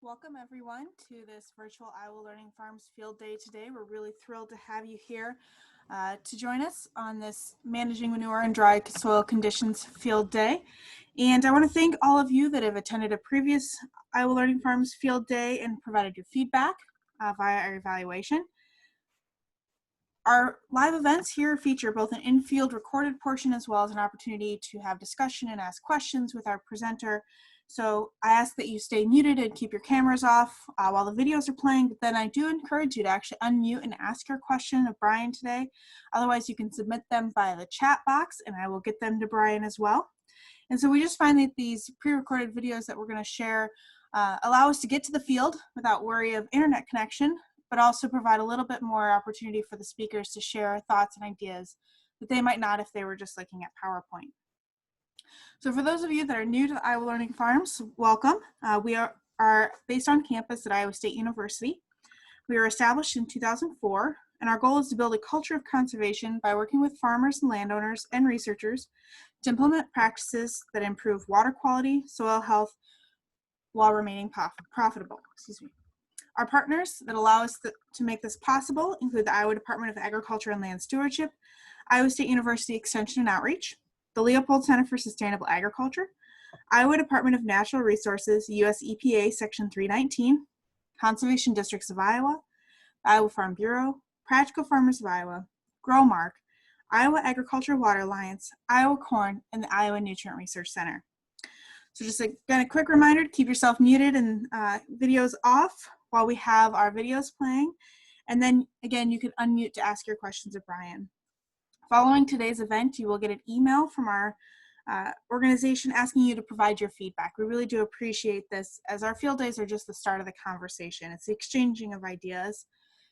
Welcome everyone to this virtual Iowa Learning Farms field day today. We're really thrilled to have you here to join us on this Managing Manure and Dry Soil Conditions field day. And I want to thank all of you that have attended a previous Iowa Learning Farms field day and provided your feedback via our evaluation. Our live events here feature both an in-field recorded portion as well as an opportunity to have discussion and ask questions with our presenter. So I ask that you stay muted and keep your cameras off while the videos are playing, but then I do encourage you to actually unmute and ask your question of Brian today. Otherwise, you can submit them via the chat box and I will get them to Brian as well. And so we just find that these pre-recorded videos that we're going to share allow us to get to the field without worry of internet connection, but also provide a little bit more opportunity for the speakers to share thoughts and ideas that they might not if they were just looking at PowerPoint. So for those of you that are new to Iowa Learning Farms, welcome. We are based on campus at Iowa State University. We were established in 2004, and our goal is to build a culture of conservation by working with farmers and landowners and researchers to implement practices that improve water quality, soil health, while remaining profitable. Our partners that allow us to make this possible include the Iowa Department of Agriculture and Land Stewardship, Iowa State University Extension and Outreach, the Leopold Center for Sustainable Agriculture, Iowa Department of Natural Resources, US EPA Section 319, Conservation Districts of Iowa, Iowa Farm Bureau, Practical Farmers of Iowa, GrowMark, Iowa Agriculture Water Alliance, Iowa Corn, and the Iowa Nutrient Research Center. So just again, a quick reminder to keep yourself muted and videos off while we have our videos playing. And then again, you can unmute to ask your questions of Brian. Following today's event, you will get an email from our organization asking you to provide your feedback. We really do appreciate this, as our field days are just the start of the conversation. It's the exchanging of ideas.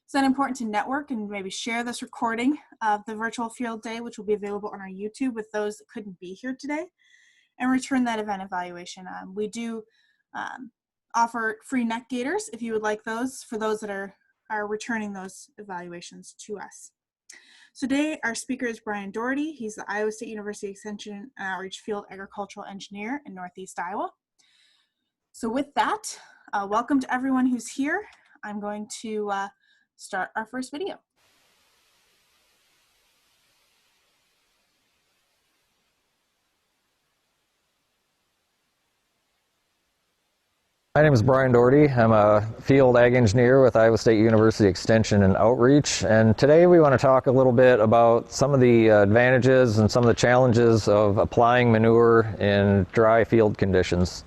It's then important to network and maybe share this recording of the virtual field day, which will be available on our YouTube with those that couldn't be here today, and return that event evaluation. We do offer free neck gaiters if you would like those, for those that are returning those evaluations to us. So today, our speaker is Brian Dougherty. He's the Iowa State University Extension and Outreach Field Agricultural Engineer in Northeast Iowa. So with that, welcome to everyone who's here. I'm going to start our first video. My name is Brian Dougherty. I'm a field ag engineer with Iowa State University Extension and Outreach, and today we want to talk a little bit about some of the advantages and some of the challenges of applying manure in dry field conditions.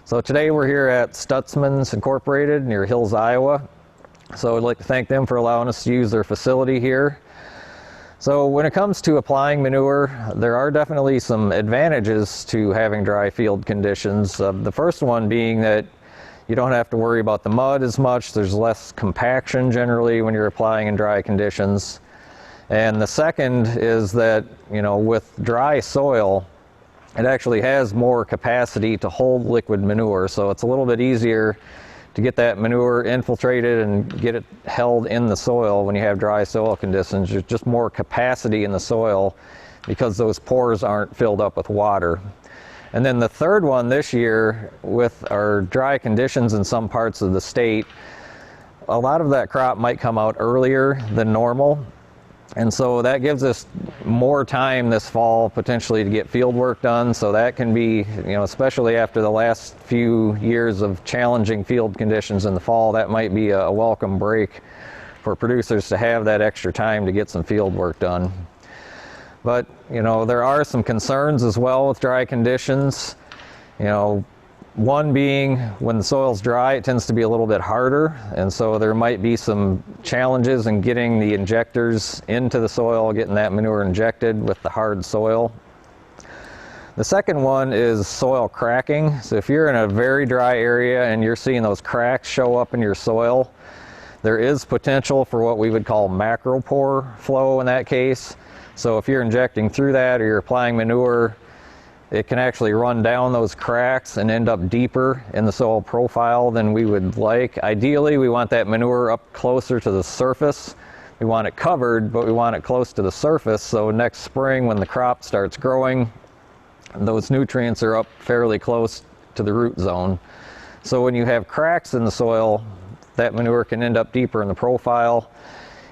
So today we're here at Stutzman's Incorporated near Hills, Iowa. So I'd like to thank them for allowing us to use their facility here. So when it comes to applying manure, there are definitely some advantages to having dry field conditions. The first one being that you don't have to worry about the mud as much. There's less compaction generally when you're applying in dry conditions. And the second is that, with dry soil, it actually has more capacity to hold liquid manure. So it's a little bit easier to get that manure infiltrated and get it held in the soil when you have dry soil conditions. There's just more capacity in the soil because those pores aren't filled up with water. And then the third one this year, with our dry conditions in some parts of the state, a lot of that crop might come out earlier than normal. And so that gives us more time this fall potentially to get field work done. So that can be, especially after the last few years of challenging field conditions in the fall, that might be a welcome break for producers to have that extra time to get some field work done. But, there are some concerns as well with dry conditions. One being when the soil's dry, it tends to be a little bit harder. And so there might be some challenges in getting the injectors into the soil, getting that manure injected with the hard soil. The second one is soil cracking. So if you're in a very dry area and you're seeing those cracks show up in your soil, there is potential for what we would call macropore flow in that case. So if you're injecting through that or you're applying manure, it can actually run down those cracks and end up deeper in the soil profile than we would like. Ideally, we want that manure up closer to the surface. We want it covered, but we want it close to the surface. So next spring, when the crop starts growing, those nutrients are up fairly close to the root zone. So when you have cracks in the soil, that manure can end up deeper in the profile.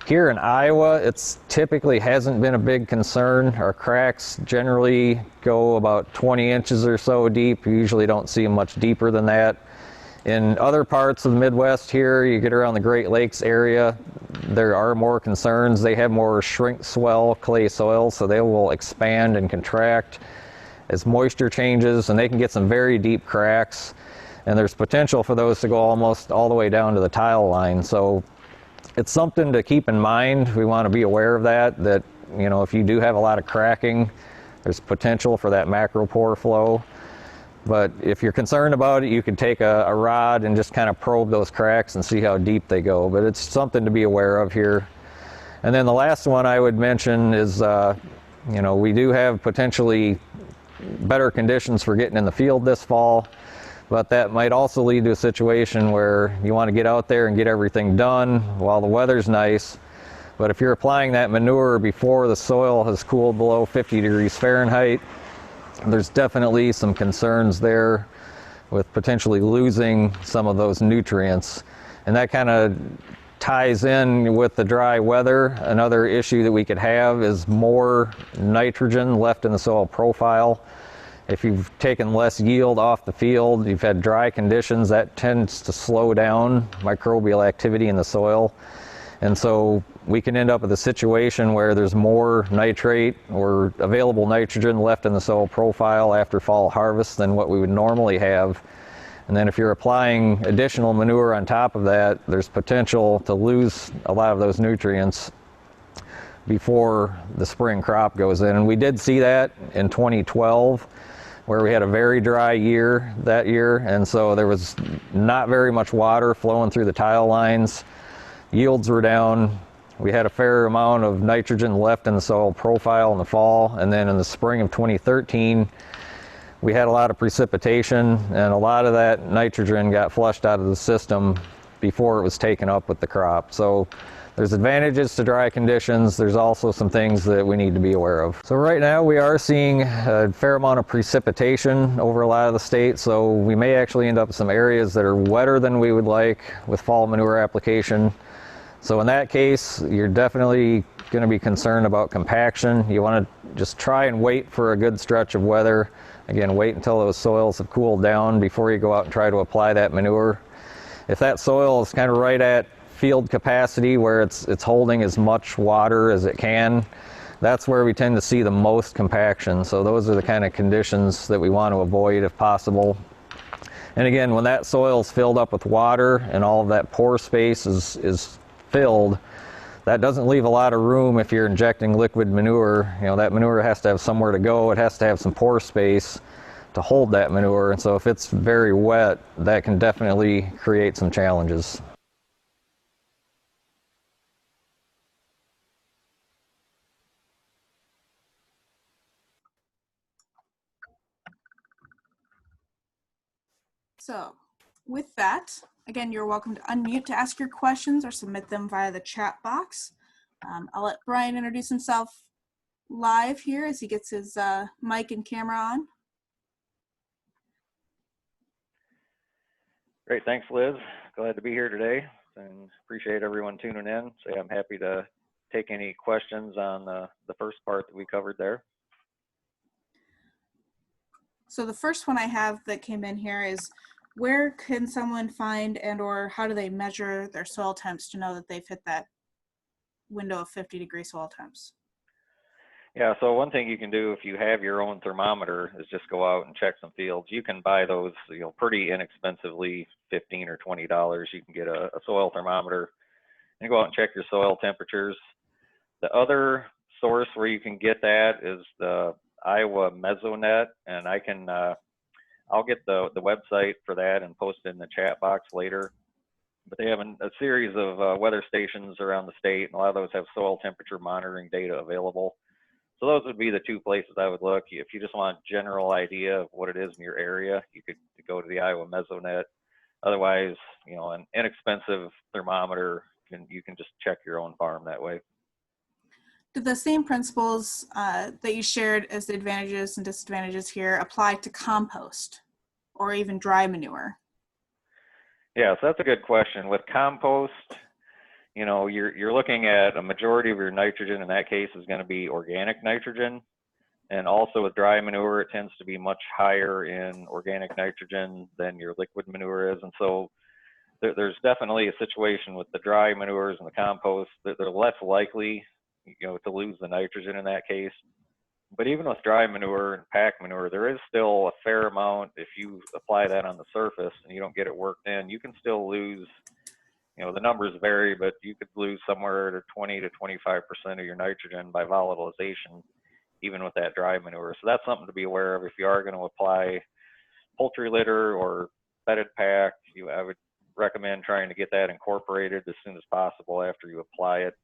Here in Iowa, it's typically hasn't been a big concern. Our cracks generally go about 20 inches or so deep. You usually don't see them much deeper than that. In other parts of the Midwest here, you get around the Great Lakes area, there are more concerns. They have more shrink swell clay soil, so they will expand and contract as moisture changes, and they can get some very deep cracks. And there's potential for those to go almost all the way down to the tile line. So it's something to keep in mind. We want to be aware of that, you know, if you do have a lot of cracking, there's potential for that macropore flow. But if you're concerned about it, you could take a rod and just kind of probe those cracks and see how deep they go. But it's something to be aware of here. And then the last one I would mention is, you know, we do have potentially better conditions for getting in the field this fall. But that might also lead to a situation where you want to get out there and get everything done while the weather's nice. But if you're applying that manure before the soil has cooled below 50 degrees Fahrenheit, there's definitely some concerns there with potentially losing some of those nutrients. And that kind of ties in with the dry weather. Another issue that we could have is more nitrogen left in the soil profile. If you've taken less yield off the field, you've had dry conditions, that tends to slow down microbial activity in the soil. And so we can end up with a situation where there's more nitrate or available nitrogen left in the soil profile after fall harvest than what we would normally have. And then if you're applying additional manure on top of that, there's potential to lose a lot of those nutrients before the spring crop goes in. And we did see that in 2012. Where we had a very dry year that year, and so there was not very much water flowing through the tile lines. Yields were down. We had a fair amount of nitrogen left in the soil profile in the fall, and then in the spring of 2013, we had a lot of precipitation, and a lot of that nitrogen got flushed out of the system before it was taken up with the crop. So there's advantages to dry conditions. There's also some things that we need to be aware of. So right now we are seeing a fair amount of precipitation over a lot of the state. So we may actually end up with some areas that are wetter than we would like with fall manure application. So in that case, you're definitely going to be concerned about compaction. You want to just try and wait for a good stretch of weather. Again, wait until those soils have cooled down before you go out and try to apply that manure. If that soil is kind of right at field capacity where it's holding as much water as it can, that's where we tend to see the most compaction. So those are the kind of conditions that we want to avoid if possible. And again, when that soil is filled up with water and all of that pore space is filled, that doesn't leave a lot of room if you're injecting liquid manure. You know, that manure has to have somewhere to go. It has to have some pore space to hold that manure. And so if it's very wet, that can definitely create some challenges. So with that, again, you're welcome to unmute to ask your questions or submit them via the chat box. I'll let Brian introduce himself live here as he gets his mic and camera on. Great, thanks Liz. Glad to be here today and appreciate everyone tuning in. So yeah, I'm happy to take any questions on the first part that we covered there. So the first one I have that came in here is, where can someone find and or how do they measure their soil temps to know that they've hit that window of 50-degree soil temps? Yeah, so one thing you can do if you have your own thermometer is just go out and check some fields. You can buy those, you know, pretty inexpensively, $15 or $20. You can get a soil thermometer and go out and check your soil temperatures. The other source where you can get that is the Iowa Mesonet, and I can I'll get the website for that and post it in the chat box later. But they have a series of weather stations around the state, and a lot of those have soil temperature monitoring data available. So those would be the two places I would look. If you just want a general idea of what it is in your area, you could go to the Iowa Mesonet. Otherwise, you know, an inexpensive thermometer, you can just check your own farm that way. Do the same principles that you shared as the advantages and disadvantages here apply to compost or even dry manure? Yeah, so that's a good question. With compost, you know, you're looking at a majority of your nitrogen in that case is going to be organic nitrogen. And also with dry manure, it tends to be much higher in organic nitrogen than your liquid manure is. And so there's definitely a situation with the dry manures and the compost that they're less likely, you know, to lose the nitrogen in that case. But even with dry manure and pack manure, there is still a fair amount. If you apply that on the surface and you don't get it worked in, you can still lose, you know, the numbers vary, but you could lose somewhere to 20 to 25% of your nitrogen by volatilization, even with that dry manure. So that's something to be aware of if you are going to apply poultry litter or bedded pack. I would recommend trying to get that incorporated as soon as possible after you apply it.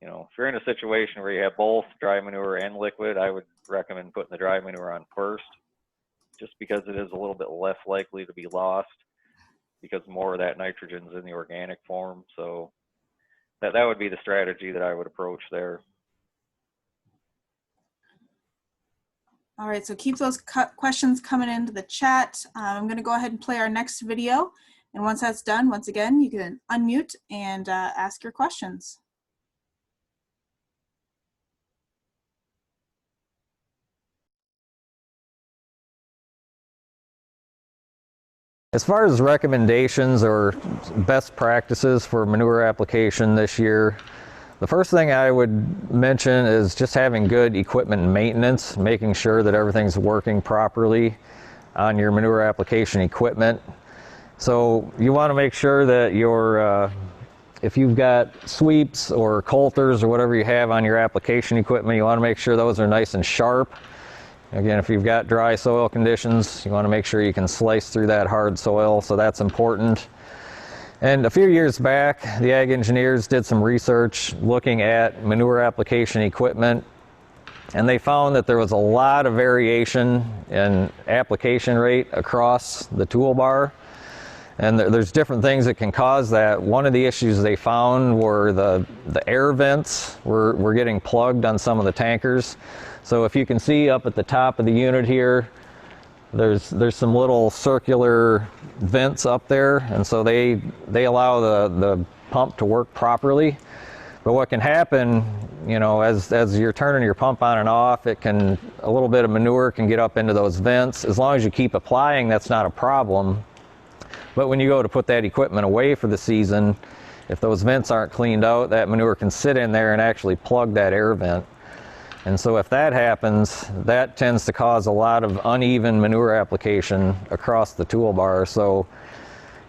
You know, if you're in a situation where you have both dry manure and liquid, I would recommend putting the dry manure on first, just because it is a little bit less likely to be lost because more of that nitrogen is in the organic form. So that would be the strategy that I would approach there. All right, so keep those questions coming into the chat. I'm going to go ahead and play our next video. And once that's done, once again, you can unmute and ask your questions. As far as recommendations or best practices for manure application this year, the first thing I would mention is just having good equipment maintenance, making sure that everything's working properly on your manure application equipment. So you want to make sure that your, if you've got sweeps or coulters or whatever you have on your application equipment, you want to make sure those are nice and sharp. Again, if you've got dry soil conditions, you want to make sure you can slice through that hard soil, so that's important. And a few years back, the ag engineers did some research looking at manure application equipment, and they found that there was a lot of variation in application rate across the toolbar. And there's different things that can cause that. One of the issues they found were the air vents were getting plugged on some of the tankers. So if you can see up at the top of the unit here, there's some little circular vents up there, and so they allow the pump to work properly. But what can happen, you know, as you're turning your pump on and off, a little bit of manure can get up into those vents. As long as you keep applying, that's not a problem. But when you go to put that equipment away for the season, if those vents aren't cleaned out, that manure can sit in there and actually plug that air vent. And so if that happens, that tends to cause a lot of uneven manure application across the toolbar. So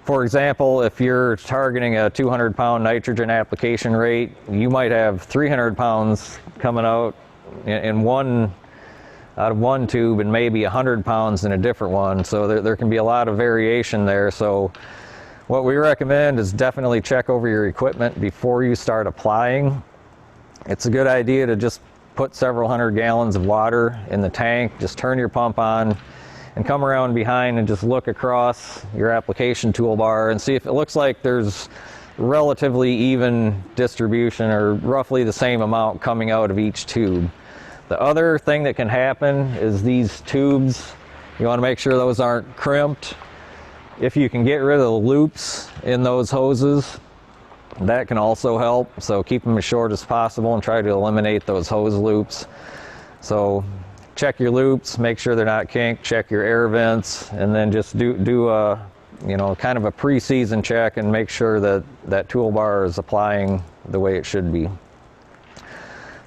for example, if you're targeting a 200-pound nitrogen application rate, you might have 300 pounds coming out out of one tube and maybe 100 pounds in a different one. So there can be a lot of variation there. So what we recommend is definitely check over your equipment before you start applying. It's a good idea to just put several hundred gallons of water in the tank, just turn your pump on and come around behind and just look across your application toolbar and see if it looks like there's relatively even distribution or roughly the same amount coming out of each tube. The other thing that can happen is these tubes, you want to make sure those aren't crimped. If you can get rid of the loops in those hoses, that can also help. So keep them as short as possible and try to eliminate those hose loops. So check your loops, make sure they're not kinked, check your air vents, and then just do a, you know, kind of a pre-season check and make sure that that toolbar is applying the way it should be.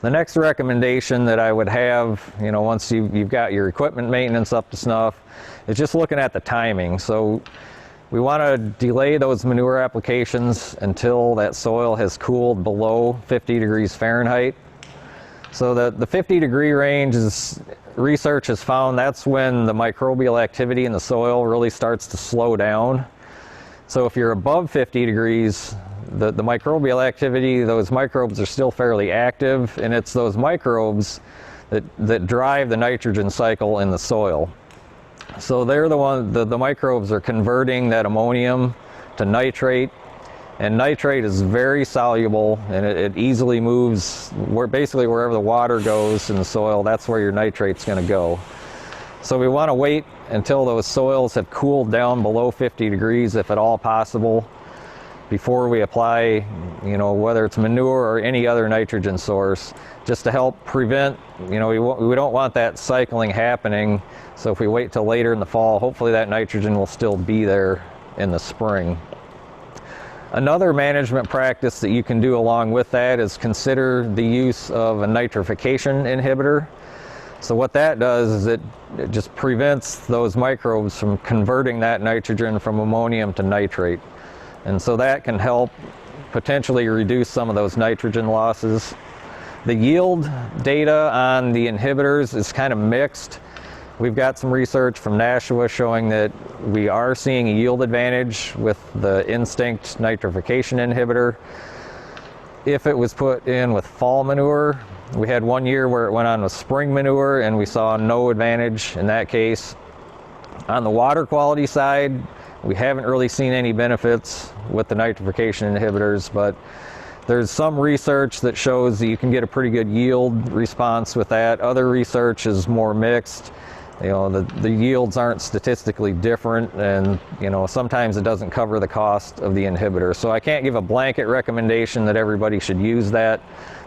The next recommendation that I would have, you know, once you've got your equipment maintenance up to snuff, is just looking at the timing. So we want to delay those manure applications until that soil has cooled below 50 degrees Fahrenheit. So the 50-degree range is, research has found that's when the microbial activity in the soil really starts to slow down. So if you're above 50 degrees, the microbial activity, those microbes are still fairly active, and it's those microbes that drive the nitrogen cycle in the soil. So they're the microbes are converting that ammonium to nitrate, and nitrate is very soluble, and it easily moves basically wherever the water goes in the soil, that's where your nitrate's going to go. So we want to wait until those soils have cooled down below 50 degrees, if at all possible, before we apply, whether it's manure or any other nitrogen source, just to help prevent, we don't want that cycling happening. So if we wait till later in the fall, hopefully that nitrogen will still be there in the spring. Another management practice that you can do along with that is consider the use of a nitrification inhibitor. So what that does is it just prevents those microbes from converting that nitrogen from ammonium to nitrate. And so that can help potentially reduce some of those nitrogen losses. The yield data on the inhibitors is kind of mixed. We've got some research from Nashua showing that we are seeing a yield advantage with the Instinct nitrification inhibitor. If it was put in with fall manure, we had one year where it went on with spring manure and we saw no advantage in that case. On the water quality side, we haven't really seen any benefits with the nitrification inhibitors, but there's some research that shows that you can get a pretty good yield response with that. Other research is more mixed. The yields aren't statistically different, and sometimes it doesn't cover the cost of the inhibitor. So I can't give a blanket recommendation that everybody should use that,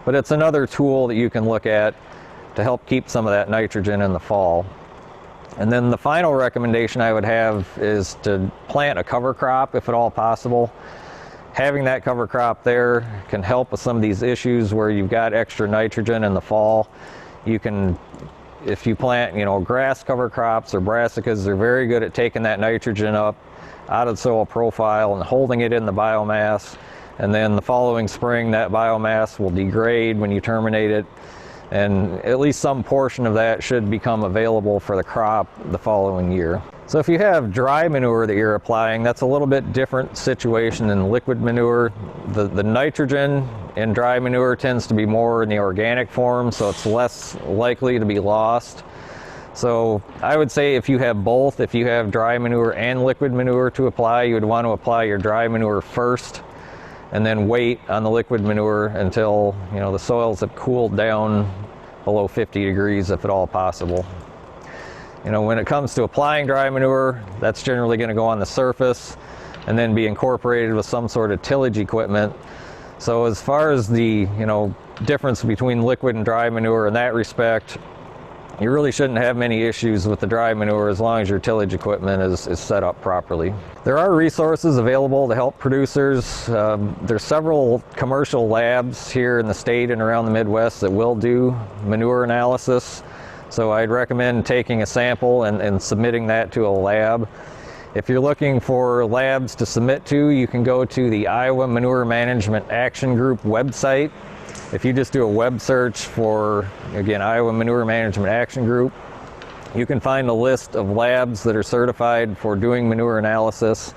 but it's another tool that you can look at to help keep some of that nitrogen in the fall. And then the final recommendation I would have is to plant a cover crop if at all possible. Having that cover crop there can help with some of these issues where you've got extra nitrogen in the fall. You can, if you plant, grass cover crops or brassicas, they're very good at taking that nitrogen up out of the soil profile and holding it in the biomass. And then the following spring, that biomass will degrade when you terminate it. And at least some portion of that should become available for the crop the following year. So if you have dry manure that you're applying, that's a little bit different situation than liquid manure. The nitrogen in dry manure tends to be more in the organic form, so it's less likely to be lost. So I would say if you have both, if you have dry manure and liquid manure to apply, you would want to apply your dry manure first and then wait on the liquid manure until the soils have cooled down below 50 degrees if at all possible. When it comes to applying dry manure, that's generally going to go on the surface and then be incorporated with some sort of tillage equipment. So as far as the difference between liquid and dry manure in that respect, you really shouldn't have many issues with the dry manure as long as your tillage equipment is set up properly. There are resources available to help producers. There's several commercial labs here in the state and around the Midwest that will do manure analysis. So I'd recommend taking a sample and submitting that to a lab. If you're looking for labs to submit to, you can go to the Iowa Manure Management Action Group website. If you just do a web search for, again, Iowa Manure Management Action Group, you can find a list of labs that are certified for doing manure analysis.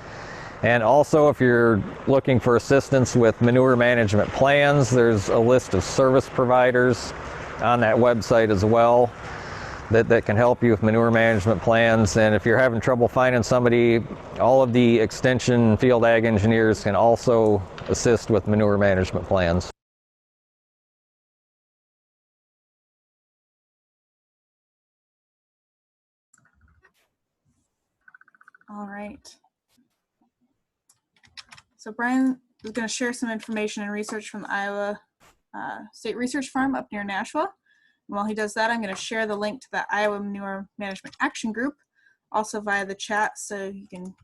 And also, if you're looking for assistance with manure management plans, there's a list of service providers on that website as well that can help you with manure management plans. And if you're having trouble finding somebody, all of the extension field ag engineers can also assist with manure management plans. All right. So Brian is going to share some information and research from the Iowa State Research Farm up near Nashua. And while he does that, I'm going to share the link to the Iowa Manure Management Action Group, also via the chat, so you can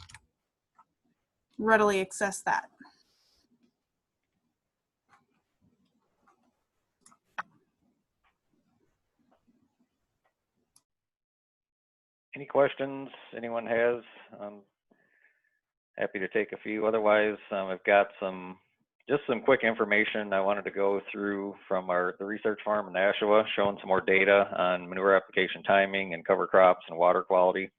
readily access that. Any questions anyone has? I'm happy to take a few. Otherwise, I've got just some quick information I wanted to go through from the research farm in Nashua, showing some more data on manure application timing and cover crops and water quality.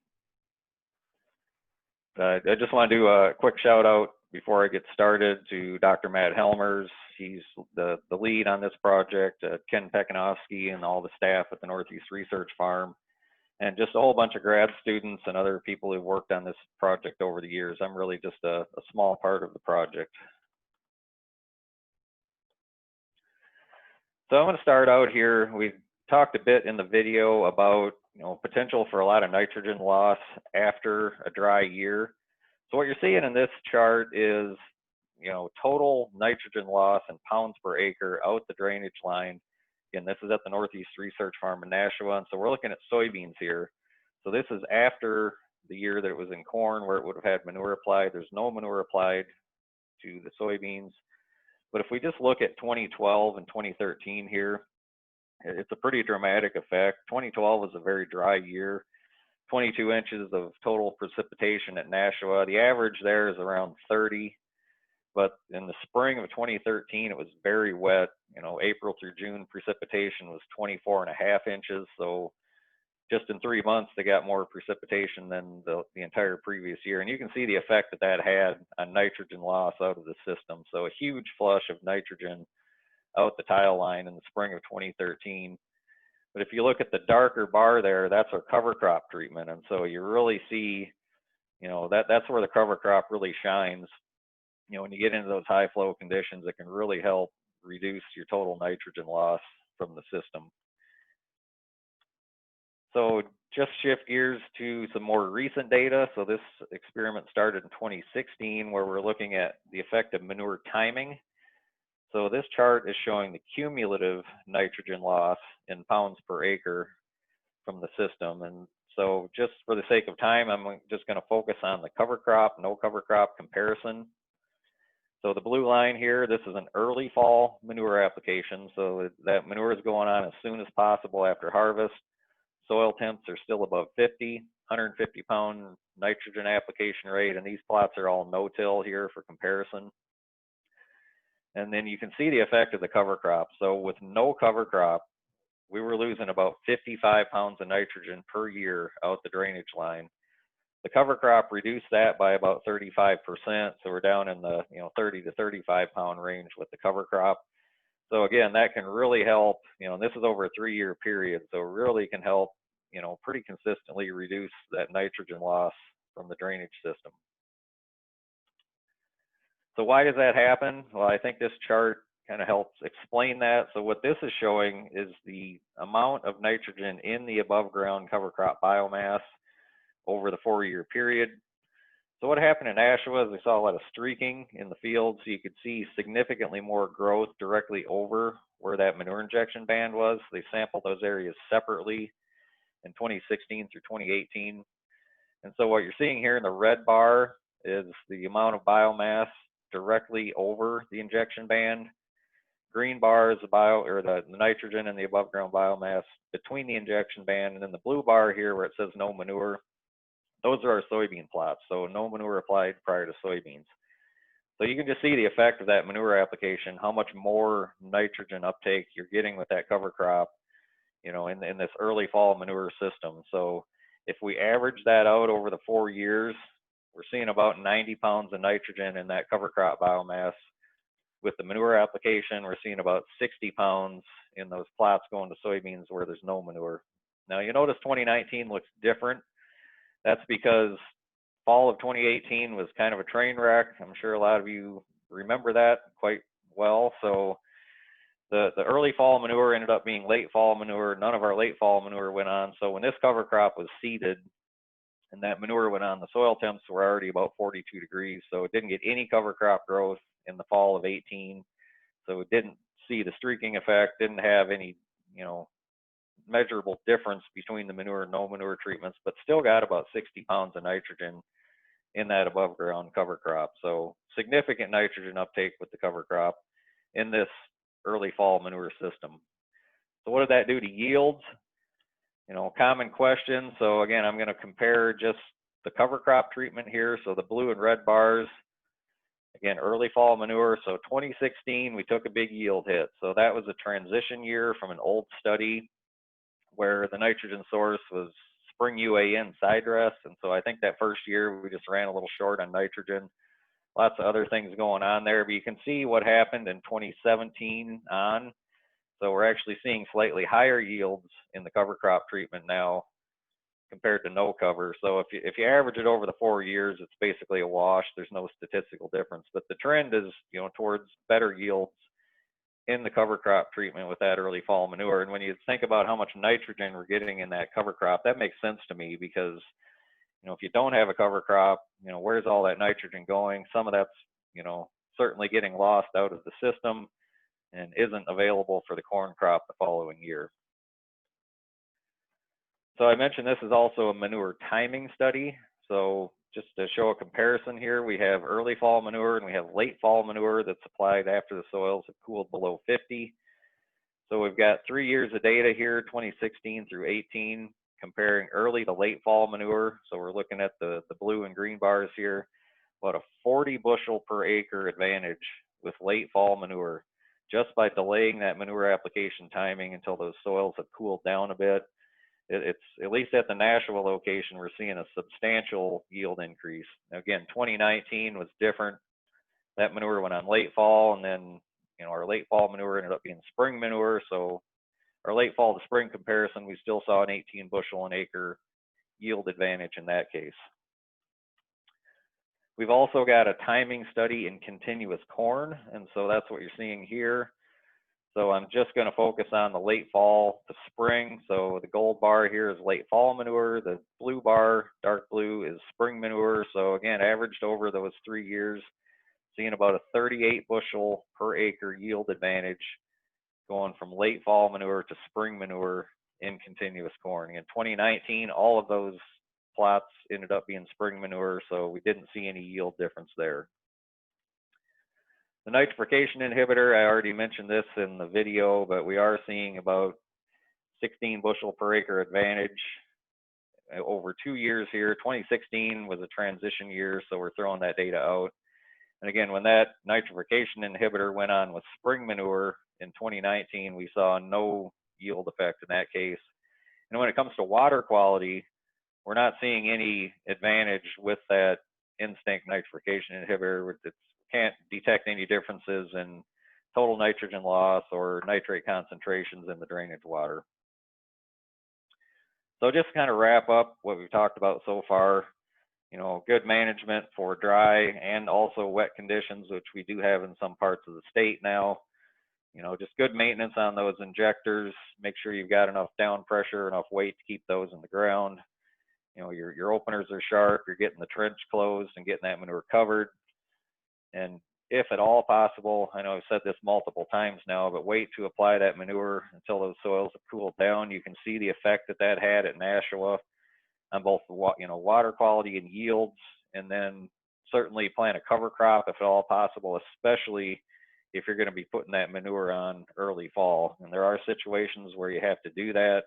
I just want to do a quick shout out before I get started to Dr. Matt Helmers. He's the lead on this project, Ken Pekanowski and all the staff at the Northeast Research Farm, and just a whole bunch of grad students and other people who've worked on this project over the years. I'm really just a small part of the project. So I'm going to start out here. We talked a bit in the video about potential for a lot of nitrogen loss after a dry year. So what you're seeing in this chart is, total nitrogen loss in pounds per acre out the drainage line. Again, this is at the Northeast Research Farm in Nashua, and so we're looking at soybeans here. So this is after the year that it was in corn where it would have had manure applied. There's no manure applied to the soybeans. But if we just look at 2012 and 2013 here, it's a pretty dramatic effect. 2012 was a very dry year, 22 inches of total precipitation at Nashua. The average there is around 30, but in the spring of 2013, it was very wet. April through June precipitation was 24.5 inches. So just in 3 months, they got more precipitation than the entire previous year. And you can see the effect that that had on nitrogen loss out of the system. So a huge flush of nitrogen out the tile line in the spring of 2013. But if you look at the darker bar there, that's our cover crop treatment. And so you really see, that's where the cover crop really shines. When you get into those high flow conditions, it can really help reduce your total nitrogen loss from the system. So just shift gears to some more recent data. So this experiment started in 2016, where we're looking at the effect of manure timing. So this chart is showing the cumulative nitrogen loss in pounds per acre from the system. And so just for the sake of time, I'm just going to focus on the cover crop, no cover crop comparison. So the blue line here, this is an early fall manure application. So that manure is going on as soon as possible after harvest. Soil temps are still above 50, 150 pound nitrogen application rate, and these plots are all no-till here for comparison. And then you can see the effect of the cover crop. So with no cover crop, we were losing about 55 pounds of nitrogen per year out the drainage line. The cover crop reduced that by about 35%. So we're down in the 30 to 35 pound range with the cover crop. So again, that can really help, and this is over a 3-year period. So it really can help, pretty consistently reduce that nitrogen loss from the drainage system. So why does that happen? Well, I think this chart kind of helps explain that. So what this is showing is the amount of nitrogen in the above ground cover crop biomass over the 4-year period. So what happened in Nashua is we saw a lot of streaking in the field. So you could see significantly more growth directly over where that manure injection band was. They sampled those areas separately in 2016 through 2018. And so what you're seeing here in the red bar is the amount of biomass directly over the injection band. Green bar is the nitrogen and the above ground biomass between the injection band, and then the blue bar here where it says no manure, those are our soybean plots. So no manure applied prior to soybeans. So you can just see the effect of that manure application, how much more nitrogen uptake you're getting with that cover crop, in this early fall manure system. So if we average that out over the 4 years, we're seeing about 90 pounds of nitrogen in that cover crop biomass. With the manure application, we're seeing about 60 pounds in those plots going to soybeans where there's no manure. Now you notice 2019 looks different. That's because fall of 2018 was kind of a train wreck. I'm sure a lot of you remember that quite well. So the early fall manure ended up being late fall manure. None of our late fall manure went on. So when this cover crop was seeded and that manure went on, the soil temps were already about 42 degrees. So it didn't get any cover crop growth in the fall of 18. So it didn't see the streaking effect, didn't have any, measurable difference between the manure and no manure treatments, but still got about 60 pounds of nitrogen in that above ground cover crop. So significant nitrogen uptake with the cover crop in this early fall manure system. So what did that do to yields? Common question. So again, I'm going to compare just the cover crop treatment here. So the blue and red bars, again, early fall manure. So 2016, we took a big yield hit. So that was a transition year from an old study where the nitrogen source was spring UAN side dress. And so I think that first year we just ran a little short on nitrogen. Lots of other things going on there, but you can see what happened in 2017 on. So we're actually seeing slightly higher yields in the cover crop treatment now compared to no cover. So if you average it over the 4 years, it's basically a wash. There's no statistical difference, but the trend is, towards better yields in the cover crop treatment with that early fall manure. And when you think about how much nitrogen we're getting in that cover crop, that makes sense to me, because if you don't have a cover crop, where's all that nitrogen going? Some of that's certainly getting lost out of the system and isn't available for the corn crop the following year. So I mentioned this is also a manure timing study. So just to show a comparison here, we have early fall manure and we have late fall manure that's applied after the soils have cooled below 50. So we've got 3 years of data here, 2016 through 18, comparing early to late fall manure. So we're looking at the blue and green bars here, about a 40 bushel per acre advantage with late fall manure, just by delaying that manure application timing until those soils have cooled down a bit. It's, at least at the Nashua location, we're seeing a substantial yield increase. Now, again, 2019 was different. That manure went on late fall, and then our late fall manure ended up being spring manure. So our late fall to spring comparison, we still saw an 18 bushel an acre yield advantage in that case. We've also got a timing study in continuous corn, and so that's what you're seeing here. So I'm just going to focus on the late fall to spring. So the gold bar here is late fall manure. The blue bar, dark blue, is spring manure. So again, averaged over those 3 years, seeing about a 38 bushel per acre yield advantage going from late fall manure to spring manure in continuous corn. In 2019, all of those plots ended up being spring manure, so we didn't see any yield difference there. The nitrification inhibitor, I already mentioned this in the video, but we are seeing about 16 bushel per acre advantage over 2 years here. 2016 was a transition year, so we're throwing that data out. And again, when that nitrification inhibitor went on with spring manure in 2019, we saw no yield effect in that case. And when it comes to water quality, we're not seeing any advantage with that instinct nitrification inhibitor. It can't detect any differences in total nitrogen loss or nitrate concentrations in the drainage water. So just to kind of wrap up what we've talked about so far, good management for dry and also wet conditions, which we do have in some parts of the state now. Just good maintenance on those injectors. Make sure you've got enough down pressure, enough weight to keep those in the ground. Your openers are sharp, you're getting the trench closed and getting that manure covered. And if at all possible, I know I've said this multiple times now, but wait to apply that manure until those soils have cooled down. You can see the effect that had at Nashua on both water quality and yields. And then certainly plant a cover crop if at all possible, especially if you're going to be putting that manure on early fall. And there are situations where you have to do that.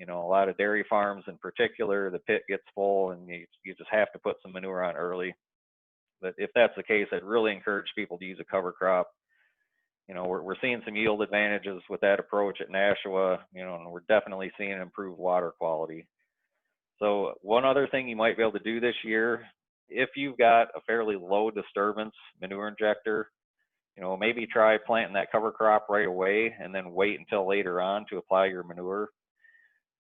A lot of dairy farms in particular, the pit gets full and you just have to put some manure on early. But if that's the case, I'd really encourage people to use a cover crop. We're seeing some yield advantages with that approach at Nashua, and we're definitely seeing improved water quality. So one other thing you might be able to do this year, if you've got a fairly low disturbance manure injector, maybe try planting that cover crop right away and then wait until later on to apply your manure.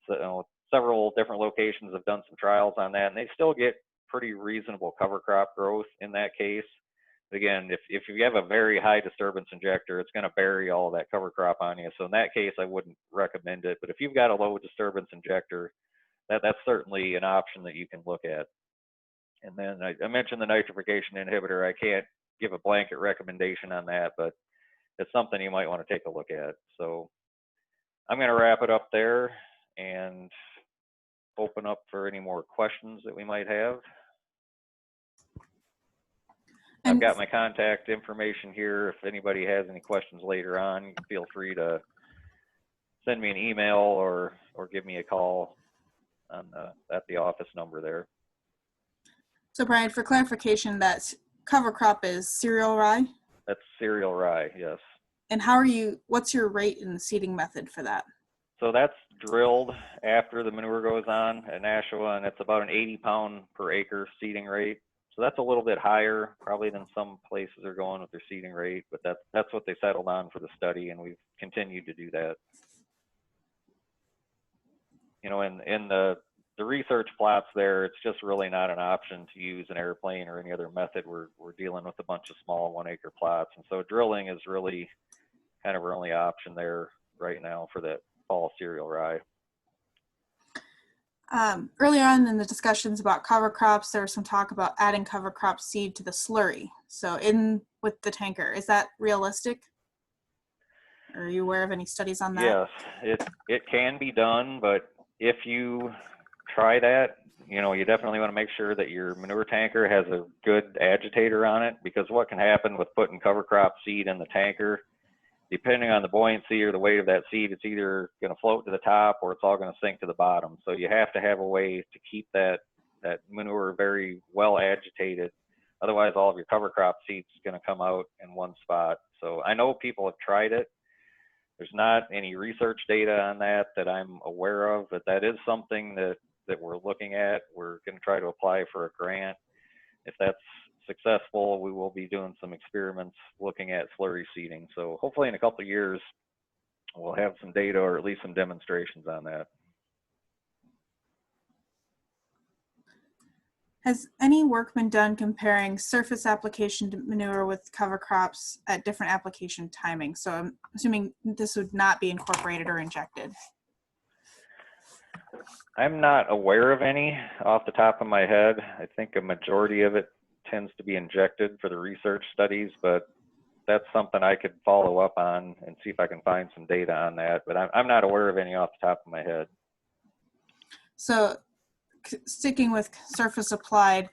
So several different locations have done some trials on that, and they still get pretty reasonable cover crop growth in that case. But again, if you have a very high disturbance injector, it's going to bury all of that cover crop on you. So in that case, I wouldn't recommend it. But if you've got a low disturbance injector, that's certainly an option that you can look at. And then I mentioned the nitrification inhibitor. I can't give a blanket recommendation on that, but it's something you might want to take a look at. So I'm going to wrap it up there and open up for any more questions that we might have. I've got my contact information here. If anybody has any questions later on, feel free to send me an email or give me a call on at the office number there. So Brian, for clarification, that cover crop is cereal rye? That's cereal rye, yes. And what's your rate in the seeding method for that? So that's drilled after the manure goes on at Nashua, and it's about an 80 pound per acre seeding rate. So that's a little bit higher probably than some places are going with their seeding rate, but that's what they settled on for the study, and we've continued to do that. In the research plots there, it's just really not an option to use an airplane or any other method. We're dealing with a bunch of small 1 acre plots, and so drilling is really kind of our only option there right now for that fall cereal rye. Earlier on in the discussions about cover crops, there was some talk about adding cover crop seed to the slurry. So in with the tanker, is that realistic? Are you aware of any studies on that? Yes, it can be done, but if you try that, you know, you definitely want to make sure that your manure tanker has a good agitator on it, because what can happen with putting cover crop seed in the tanker, depending on the buoyancy or the weight of that seed, it's either going to float to the top or it's all going to sink to the bottom. So you have to have a way to keep that manure very well agitated. Otherwise, all of your cover crop seed's going to come out in one spot. So I know people have tried it. There's not any research data on that I'm aware of, but that is something that we're looking at. We're going to try to apply for a grant. If that's successful, we will be doing some experiments looking at slurry seeding. So hopefully in a couple of years, we'll have some data or at least some demonstrations on that. Has any work been done comparing surface application to manure with cover crops at different application timing? So I'm assuming this would not be incorporated or injected. I'm not aware of any off the top of my head. I think a majority of it tends to be injected for the research studies, but that's something I could follow up on and see if I can find some data on that. But I'm not aware of any off the top of my head. So sticking with surface applied,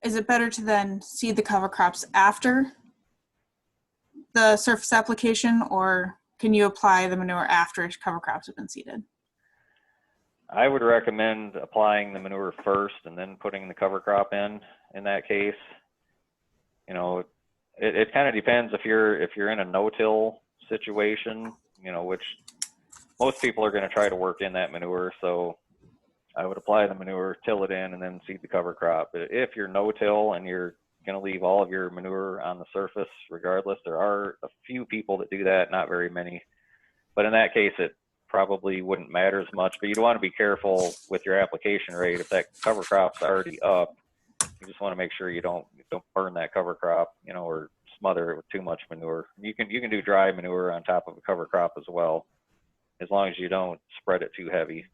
is it better to then seed the cover crops after the surface application, or can you apply the manure after cover crops have been seeded? I would recommend applying the manure first and then putting the cover crop in that case. You know, it kind of depends if you're in a no-till situation, you know, which most people are going to try to work in that manure. So I would apply the manure, till it in, and then seed the cover crop. But if you're no-till and you're going to leave all of your manure on the surface regardless, there are a few people that do that, not very many. But in that case, it probably wouldn't matter as much, but you'd want to be careful with your application rate. If that cover crop's already up, you just want to make sure you don't burn that cover crop, you know, or smother it with too much manure. You can do dry manure on top of a cover crop as well, as long as you don't spread it too heavy.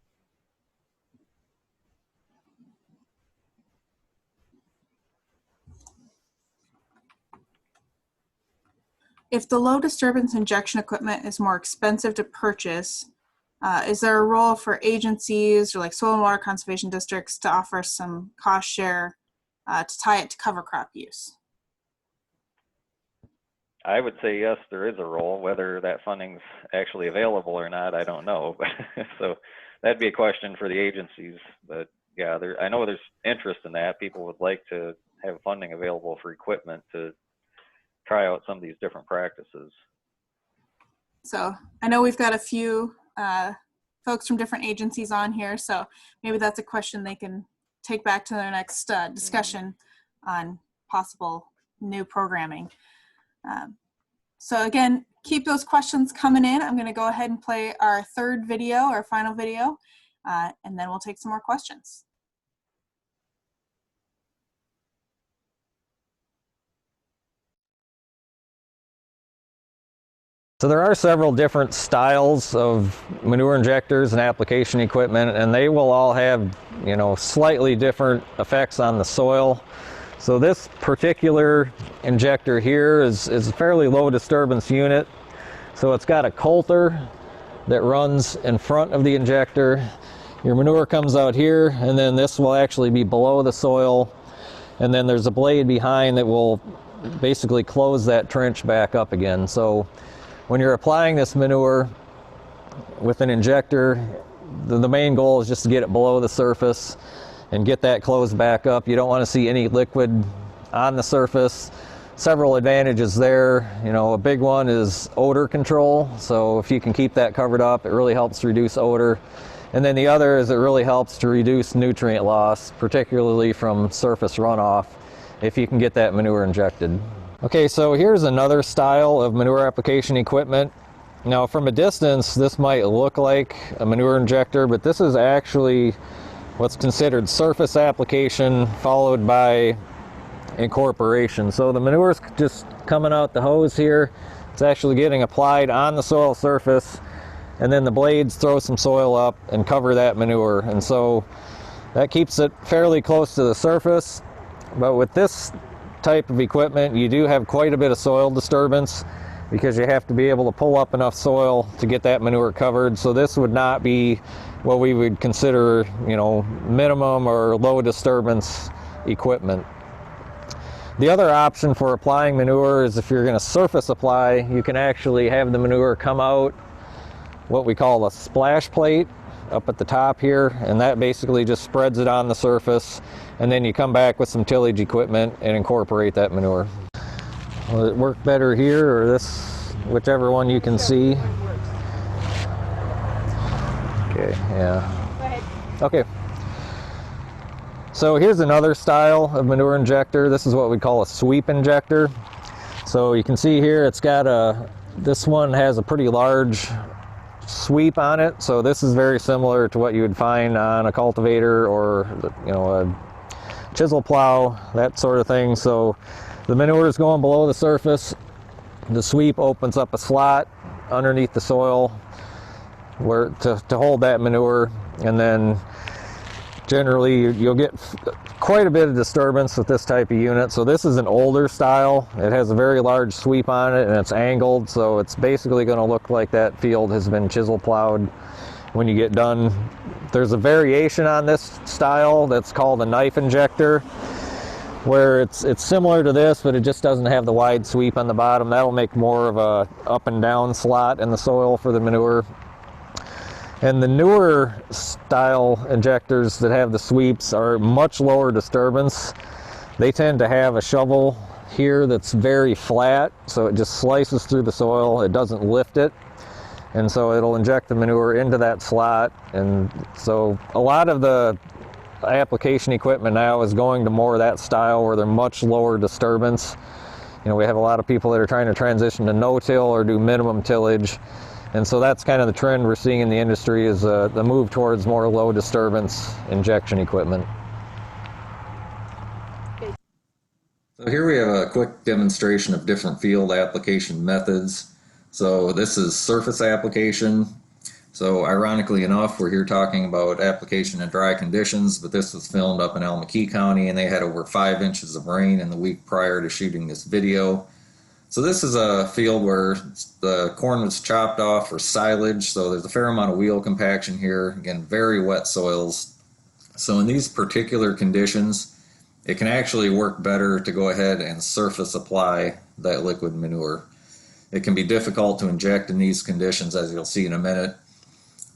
If the low disturbance injection equipment is more expensive to purchase, is there a role for agencies or like soil and water conservation districts to offer some cost share to tie it to cover crop use? I would say yes, there is a role. Whether that funding's actually available or not, I don't know. So that'd be a question for the agencies. But yeah, I know there's interest in that. People would like to have funding available for equipment to try out some of these different practices. So I know we've got a few folks from different agencies on here, so maybe that's a question they can take back to their next discussion on possible new programming. So again, keep those questions coming in. I'm going to go ahead and play our third video, our final video, and then we'll take some more questions. So there are several different styles of manure injectors and application equipment, and they will all have, you know, slightly different effects on the soil. So this particular injector here is a fairly low disturbance unit. So it's got a coulter that runs in front of the injector. Your manure comes out here, and then this will actually be below the soil. And then there's a blade behind that will basically close that trench back up again. So when you're applying this manure with an injector, the main goal is just to get it below the surface and get that closed back up. You don't want to see any liquid on the surface. Several advantages there. You know, a big one is odor control. So if you can keep that covered up, it really helps reduce odor. And then the other is it really helps to reduce nutrient loss, particularly from surface runoff, if you can get that manure injected. Okay, so here's another style of manure application equipment. Now from a distance, this might look like a manure injector, but this is actually what's considered surface application followed by incorporation. So the manure's just coming out the hose here. It's actually getting applied on the soil surface, and then the blades throw some soil up and cover that manure, and so that keeps it fairly close to the surface. But with this type of equipment, you do have quite a bit of soil disturbance because you have to be able to pull up enough soil to get that manure covered. So this would not be what we would consider, you know, minimum or low disturbance equipment. The other option for applying manure is if you're going to surface apply, you can actually have the manure come out what we call a splash plate up at the top here, and that basically just spreads it on the surface, and then you come back with some tillage equipment and incorporate that manure. Will it work better here or this, whichever one you can see? Okay, yeah. Okay. So here's another style of manure injector. This is what we call a sweep injector. So you can see here it's got this one has a pretty large sweep on it. So this is very similar to what you would find on a cultivator or, you know, a chisel plow, that sort of thing. So the manure is going below the surface. The sweep opens up a slot underneath the soil where to hold that manure, and then generally you'll get quite a bit of disturbance with this type of unit. So this is an older style. It has a very large sweep on it and it's angled, so it's basically going to look like that field has been chisel plowed when you get done. There's a variation on this style that's called a knife injector, where it's similar to this, but it just doesn't have the wide sweep on the bottom. That'll make more of a up and down slot in the soil for the manure. And the newer style injectors that have the sweeps are much lower disturbance. They tend to have a shovel here that's very flat, so it just slices through the soil. It doesn't lift it, and so it'll inject the manure into that slot. And so a lot of the application equipment now is going to more of that style where they're much lower disturbance. You know, we have a lot of people that are trying to transition to no-till or do minimum tillage. And so that's kind of the trend we're seeing in the industry, is the move towards more low disturbance injection equipment. So here we have a quick demonstration of different field application methods. So this is surface application. So ironically enough, we're here talking about application in dry conditions, but this was filmed up in Albuquerque County, and they had over 5 inches of rain in the week prior to shooting this video. So this is a field where the corn was chopped off for silage, so there's a fair amount of wheel compaction here. Again, very wet soils. So in these particular conditions, it can actually work better to go ahead and surface apply that liquid manure. It can be difficult to inject in these conditions, as you'll see in a minute,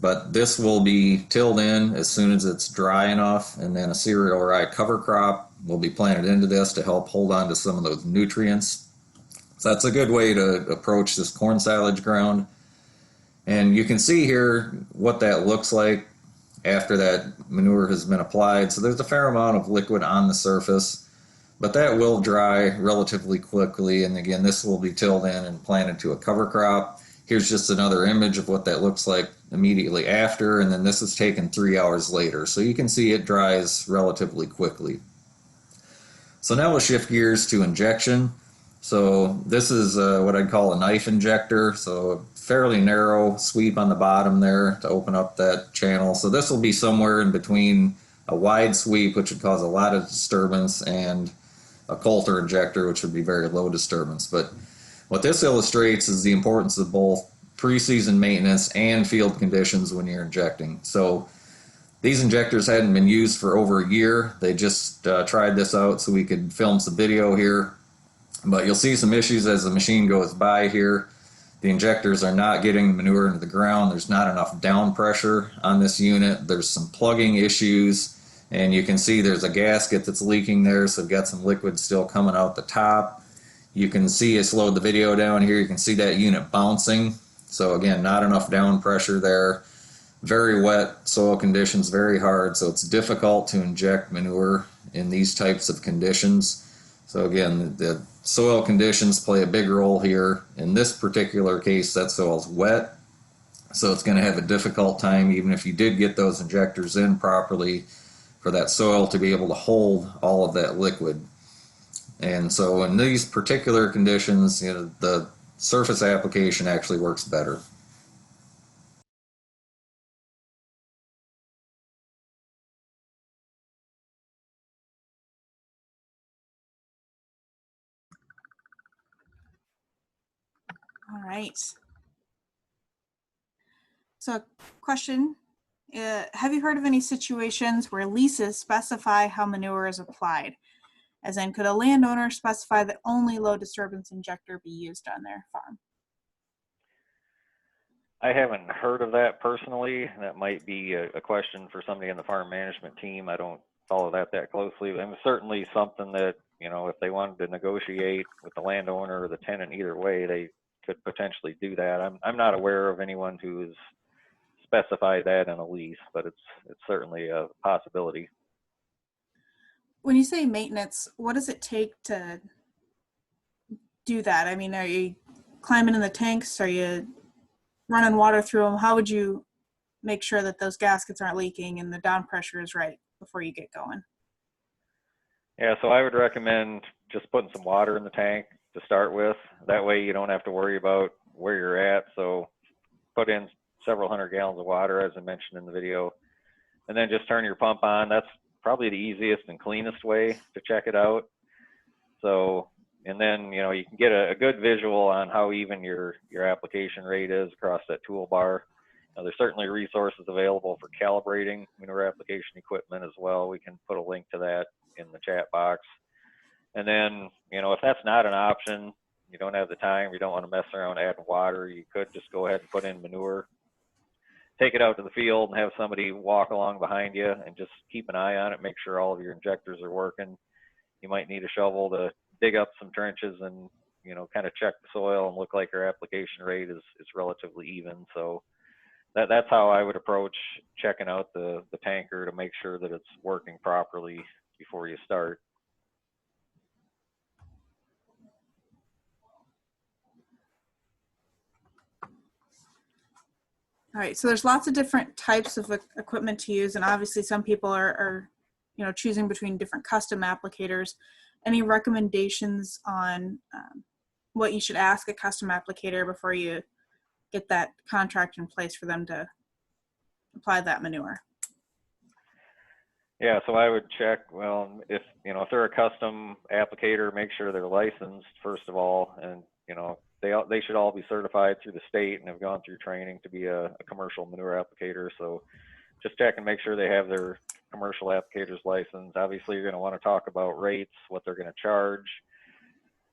but this will be tilled in as soon as it's dry enough, and then a cereal rye cover crop will be planted into this to help hold on to some of those nutrients. So that's a good way to approach this corn silage ground. And you can see here what that looks like after that manure has been applied. So there's a fair amount of liquid on the surface, but that will dry relatively quickly. And again, this will be tilled in and planted to a cover crop. Here's just another image of what that looks like immediately after, and then this is taken 3 hours later. So you can see it dries relatively quickly. So now we'll shift gears to injection. So this is what I'd call a knife injector, so a fairly narrow sweep on the bottom there to open up that channel. So this will be somewhere in between a wide sweep, which would cause a lot of disturbance, and a coulter injector, which would be very low disturbance. But what this illustrates is the importance of both pre-season maintenance and field conditions when you're injecting. So these injectors hadn't been used for over a year. They just tried this out so we could film some video here. But you'll see some issues as the machine goes by here. The injectors are not getting manure into the ground. There's not enough down pressure on this unit. There's some plugging issues, and you can see there's a gasket that's leaking there, so we've got some liquid still coming out the top. You can see, I slowed the video down here, you can see that unit bouncing. So again, not enough down pressure there. Very wet soil conditions, very hard, so it's difficult to inject manure in these types of conditions. So again, the soil conditions play a big role here. In this particular case, that soil is wet, so it's going to have a difficult time, even if you did get those injectors in properly, for that soil to be able to hold all of that liquid. And so in these particular conditions, you know, the surface application actually works better. All right. So question, have you heard of any situations where leases specify how manure is applied? As in, could a landowner specify that only low disturbance injector be used on their farm? I haven't heard of that personally. That might be a question for somebody in the farm management team. I don't follow that closely. And certainly something that, if they wanted to negotiate with the landowner or the tenant either way, they could potentially do that. I'm not aware of anyone who has specified that in a lease, but it's certainly a possibility. When you say maintenance, what does it take to do that? I mean, are you climbing in the tanks? Are you running water through them? How would you make sure that those gaskets aren't leaking and the down pressure is right before you get going? Yeah, so I would recommend just putting some water in the tank to start with. That way you don't have to worry about where you're at. So put in several hundred gallons of water, as I mentioned in the video, and then just turn your pump on. That's probably the easiest and cleanest way to check it out. So, and then, you can get a good visual on how even your application rate is across that toolbar. There's certainly resources available for calibrating manure application equipment as well. We can put a link to that in the chat box. And then, if that's not an option, you don't have the time, you don't want to mess around adding water, you could just go ahead and put in manure, take it out to the field and have somebody walk along behind you and just keep an eye on it, make sure all of your injectors are working. You might need a shovel to dig up some trenches and, kind of check the soil and look like your application rate is relatively even. So that's how I would approach checking out the tanker to make sure that it's working properly before you start. All right, so there's lots of different types of equipment to use, and obviously some people are choosing between different custom applicators. Any recommendations on what you should ask a custom applicator before you get that contract in place for them to apply that manure? Yeah, so I would check, well, if they're a custom applicator, make sure they're licensed first of all, and they should all be certified through the state and have gone through training to be a commercial manure applicator. So just check and make sure they have their commercial applicators license. Obviously, you're going to want to talk about rates, what they're going to charge.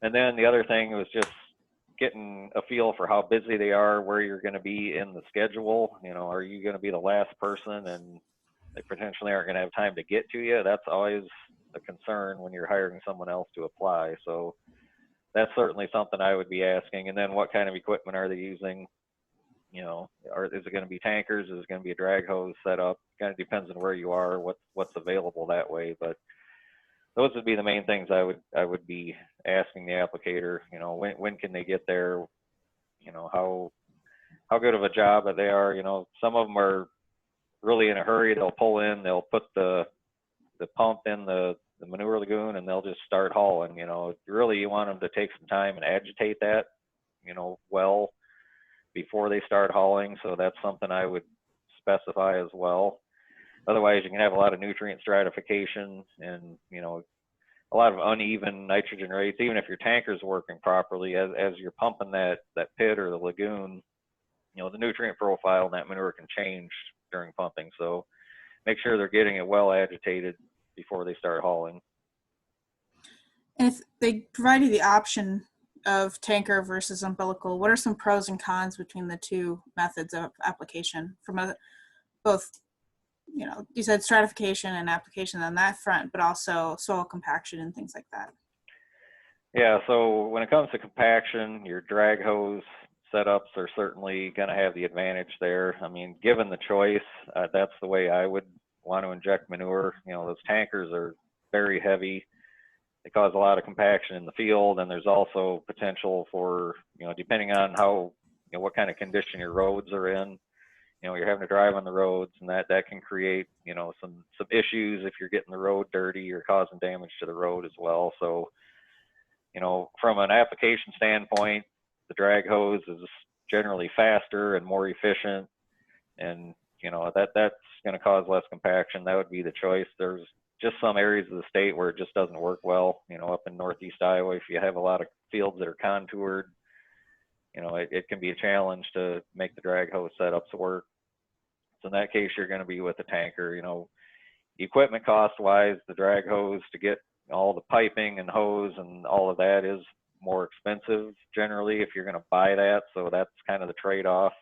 And then the other thing was just getting a feel for how busy they are, where you're going to be in the schedule. Are you going to be the last person and they potentially aren't going to have time to get to you? That's always a concern when you're hiring someone else to apply. So that's certainly something I would be asking. And then what kind of equipment are they using? Is it going to be tankers? Is it going to be a drag hose setup? Kind of depends on where you are, what's available that way. But those would be the main things I would be asking the applicator. When can they get there? How good of a job that they are. Some of them are really in a hurry. They'll pull in, they'll put the pump in the manure lagoon, and they'll just start hauling. Really you want them to take some time and agitate that, well before they start hauling. So that's something I would specify as well. Otherwise, you can have a lot of nutrient stratification and, a lot of uneven nitrogen rates. Even if your tanker's working properly, as you're pumping that pit or the lagoon, the nutrient profile in that manure can change during pumping. So make sure they're getting it well agitated before they start hauling. And if they provide you the option of tanker versus umbilical, what are some pros and cons between the two methods of application from both, you said stratification and application on that front, but also soil compaction and things like that? Yeah, so when it comes to compaction, your drag hose setups are certainly going to have the advantage there. I mean, given the choice, that's the way I would want to inject manure. Those tankers are very heavy. They cause a lot of compaction in the field, and there's also potential for, depending on how, what kind of condition your roads are in, you're having to drive on the roads, and that can create, some issues if you're getting the road dirty or causing damage to the road as well. So, from an application standpoint, the drag hose is generally faster and more efficient, and that's going to cause less compaction. That would be the choice. There's just some areas of the state where it just doesn't work well. Up in northeast Iowa, if you have a lot of fields that are contoured, it can be a challenge to make the drag hose setups work. So in that case, you're going to be with a tanker. Equipment cost wise, the drag hose, to get all the piping and hose and all of that, is more expensive generally if you're going to buy that. So that's kind of the trade-off.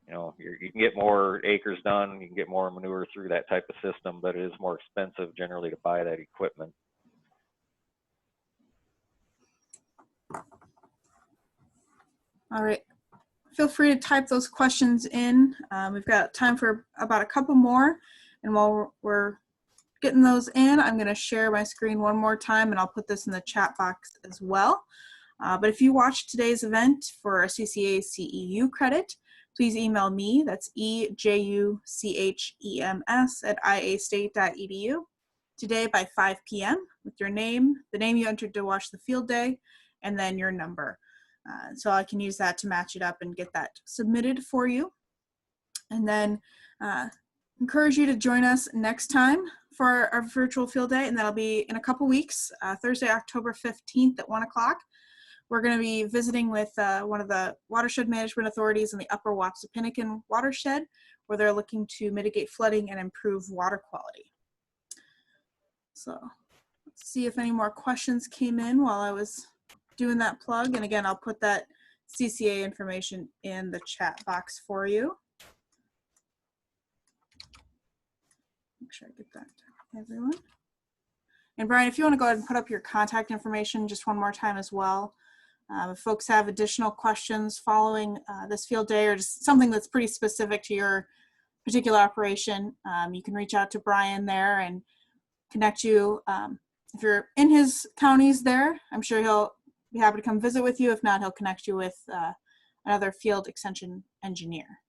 You can get more acres done, you can get more manure through that type of system, but it is more expensive generally to buy that equipment. All right. Feel free to type those questions in. We've got time for about a couple more. And while we're getting those in, I'm going to share my screen one more time, and I'll put this in the chat box as well. But if you watched today's event for a CCA CEU credit, please email me. That's ejuchems@iastate.edu today by 5 p.m. with your name, the name you entered to watch the field day, and then your number. So I can use that to match it up and get that submitted for you. And then encourage you to join us next time for our virtual field day, and that'll be in a couple weeks, Thursday, October 15th at 1 o'clock. We're going to be visiting with one of the watershed management authorities in the Upper Wapsipinicon watershed, where they're looking to mitigate flooding and improve water quality. So let's see if any more questions came in while I was doing that plug. And again, I'll put that CCA information in the chat box for you. Make sure I get that to everyone. And Brian, if you want to go ahead and put up your contact information just one more time as well. If folks have additional questions following this field day, or just something that's pretty specific to your particular operation, you can reach out to Brian there and connect you. If you're in his counties there, I'm sure he'll be happy to come visit with you. If not, he'll connect you with another field extension engineer.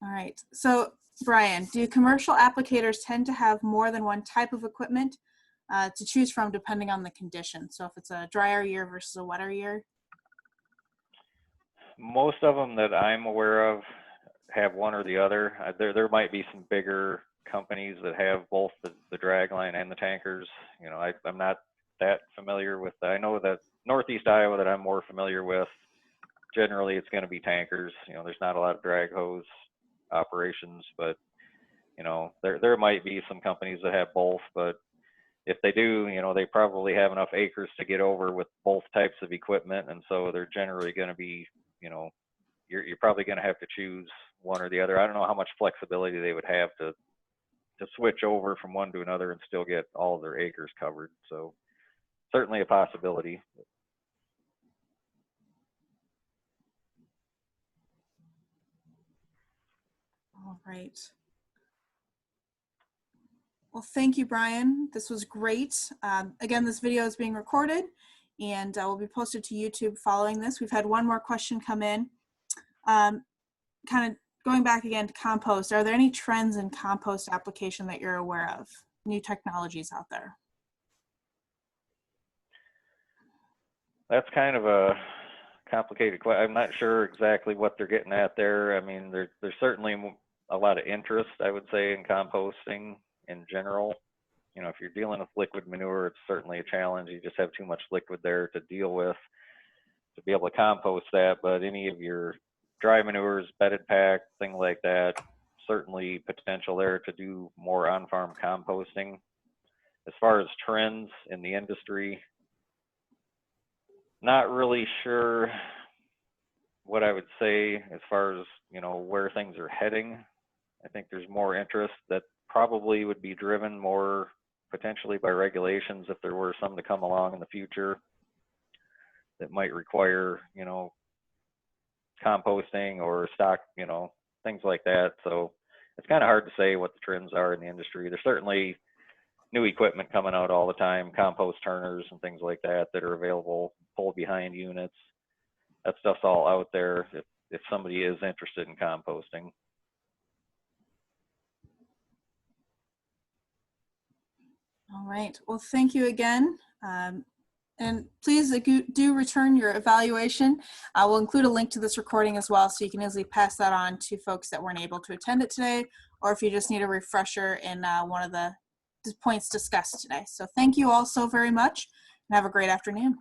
All right, so Brian, do commercial applicators tend to have more than one type of equipment to choose from depending on the condition? So if it's a drier year versus a wetter year? Most of them that I'm aware of have one or the other. There might be some bigger companies that have both the drag line and the tankers. I'm not that familiar with that. I know that northeast Iowa that I'm more familiar with, generally it's going to be tankers. There's not a lot of drag hose operations, but there might be some companies that have both, but if they do, they probably have enough acres to get over with both types of equipment, and so they're generally going to be, you're probably going to have to choose one or the other. I don't know how much flexibility they would have to switch over from one to another and still get all of their acres covered. So certainly a possibility. All right. Well, thank you, Brian. This was great. Again, this video is being recorded and will be posted to YouTube following this. We've had one more question come in. Kind of going back again to compost, are there any trends in compost application that you're aware of? New technologies out there? That's kind of a complicated question. I'm not sure exactly what they're getting at there. I mean, there's certainly a lot of interest, I would say, in composting in general. If you're dealing with liquid manure, it's certainly a challenge. You just have too much liquid there to deal with to be able to compost that. But any of your dry manures, bedded pack, things like that, certainly potential there to do more on-farm composting. As far as trends in the industry, not really sure what I would say as far as, where things are heading. I think there's more interest that probably would be driven more potentially by regulations if there were some to come along in the future that might require, composting or stock, things like that. So it's kind of hard to say what the trends are in the industry. There's certainly new equipment coming out all the time, compost turners and things like that that are available, pull behind units. That stuff's all out there if somebody is interested in composting. All right. Well, thank you again. And please do return your evaluation. We'll include a link to this recording as well, so you can easily pass that on to folks that weren't able to attend it today, or if you just need a refresher in one of the points discussed today. So thank you all so very much, and have a great afternoon.